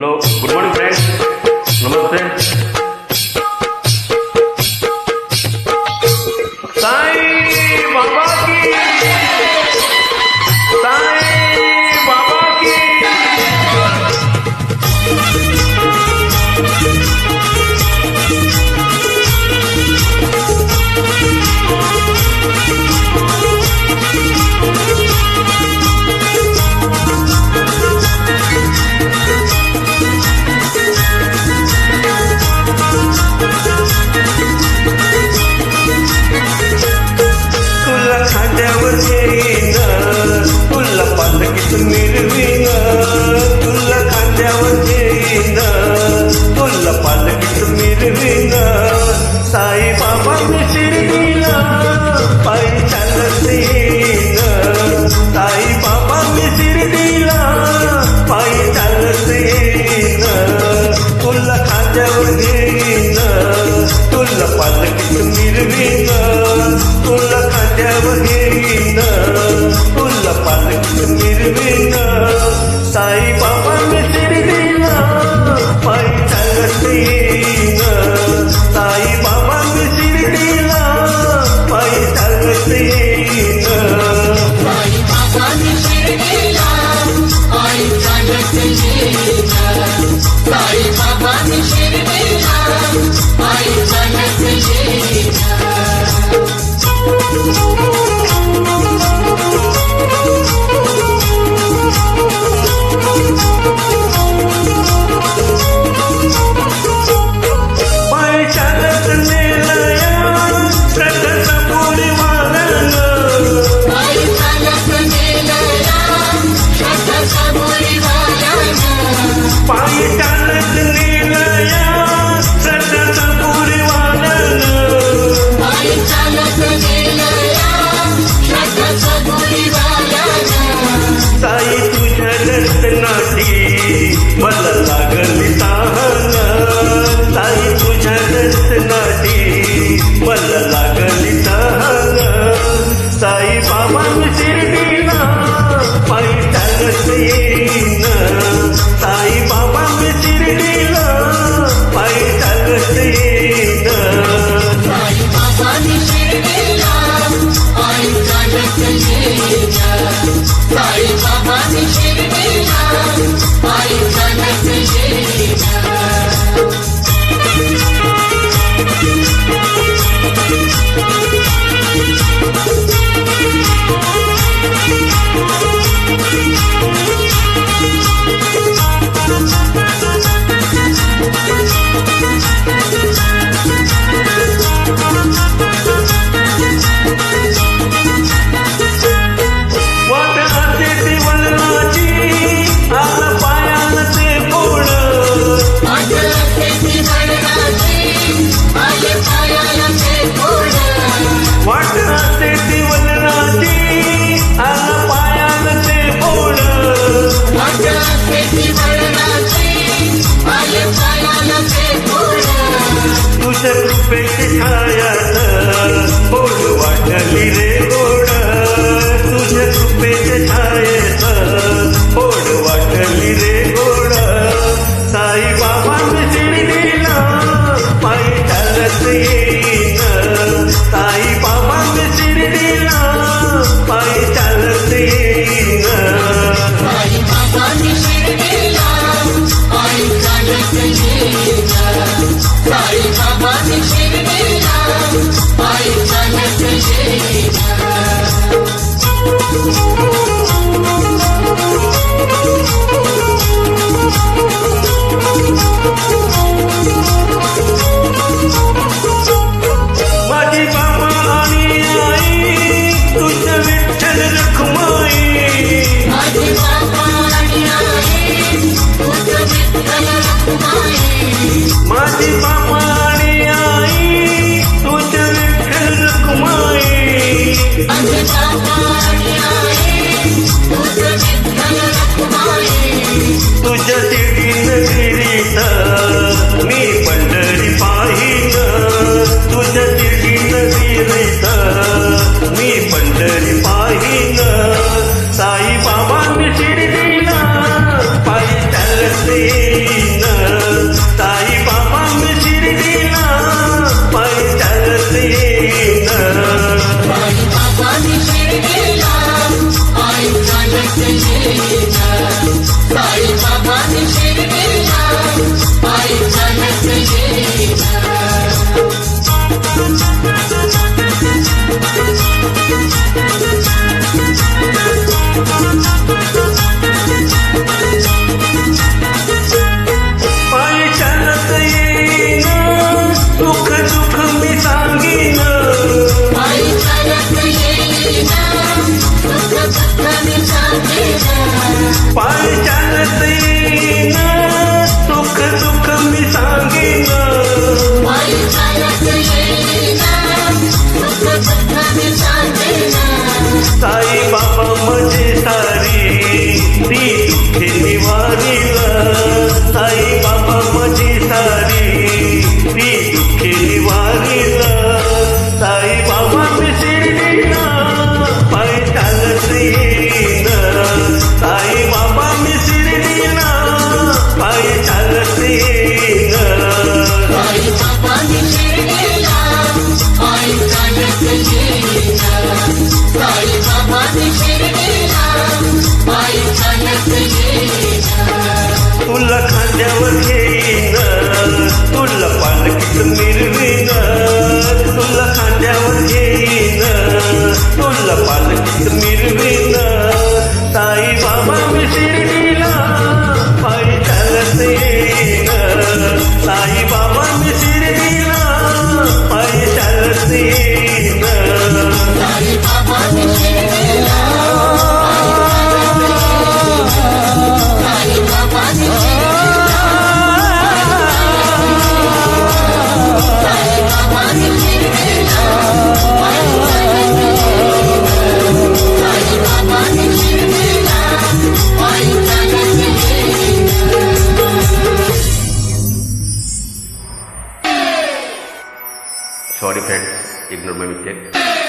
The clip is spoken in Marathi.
हेलो गुड मॉर्निंग फ्रेंड्स, नमस्ते। साईं बाबा की, साईं बाबा की। तुला खांद्यावर घेईन, तुला पालखीत मिरवीन, तुला खांद्यावर घेईन, तुला पालखीत मिरवीन। साई बाबा मी शिर्डीला पायी चालत येईन, साई बाबा मी शिर्डीला पायी चालत येईन। तुला खांद्यावर घेईन, तुला पालखीत मिरवीन, तुला खांद्यावर घेईन, तुला पालखीत मिरवीन। साई बाबा मी शिर्डीला पायी चालत येईन, साई बाबा मी शिर्डीला पायी चालत येईन। साई बाबा मी शिर्डीला पायी चालत येईन, साई बाबा मी शिर्डीला पायी चालत येईन। पायी चालत नेलया रथाचा पुरी वालन, पायी चालत नेलया रथाचा पुरी वालन, पायी चालत नेलया रथाचा पुरी वालन। पायी चालत नेलया रथाचा पुरी वालन। साई तुझ्या दर्शनाची मला लागली तहान, साई तुझ्या दर्शनाची मला लागली तहान। साई बाबा मी शिर्डीला पायी चालत येईन, साई बाबा मी शिर्डीला पायी चालत येईन। साई बाबा मी शिर्डीला पायी चालत येईन, साई बाबा मी शिर्डीला पायी चालत येईन। वाट असे ती वलनाची आला पायाला ते फोड, वाटते ती वळणाची आले पायाला ते फोड, वाट असे ती वलनाची आला पायाला ते फोड। वाटते ती वळणाची आले पायाला ते फोड। तुझ्या कृपेची छायात गोड वाटली रे गोड, तुझ्या कृपेची छायेत गोड वाटली रे गोड। साई बाबा मी शिर्डीला पायी चालत येईन, साई बाबा मी शिर्डीला पायी चालत येईन। साई बाबा मी शिर्डीला पायी चालत येईन, साई बाबा मी शिर्डीला पायी चालत येईन। माझी बाबा आणि आई तुझं विठ्ठल रखुमाई, माझी बाबा आणि आई तुझं विठ्ठल रखुमाई, माझी बाबा आणि आई तुझं विठ्ठल रखुमाई। माझी बाबा आणि आई तुझं विठ्ठल रखुमाई। तुझ्या शिर्डी नगरीत मी पंढरी पाहीन, तुझ्या शिर्डी नगरीत मी पंढरी पाहीन। साई बाबा मी शिर्डीला पायी चालत येईन, चालत येईना साई बाबांनी शिर्डीला पायी चालत येईना पायी चालत येईन दुःख दुःख मी सांगीन पायी चालत येईना सुख दुःख मी सांगेना पायी चालत येईन दुःख दुःख मी सांगीन पायी चालत येईना सुख दुःख मी सांगेना साई बाबा माझी सारी ती दुःखे निवारील साई बाबा माझी सारी ती दुःखे निवारील साई बाबा मी शिर्डीला पायी चालत येईन साई बाबा मी शिर्डीला पायी चालत येईन साई बाबांनी शिर्डीला पायी चालत येईना साई बाबांनी शिर्डीला पायी चालत येईना तुला खांद्यावर घेईन तुला पालखीत मिरवीन तुला खांद्यावर घेईन तुला पालखीत मिरवीन साई बाबा मी शिर्डीला पायी चालत येईन साई बाबा मी शिर्डीला पायी चालत येईन साई बाबांनी शिर्डीला साई बाबांनी शिर्डीला साई बाबांनी शिर्डीला पायी चालत येईना साई बाबांनी शिर्डीला पायी चालत येईना Sorry friends, ignore my mistake.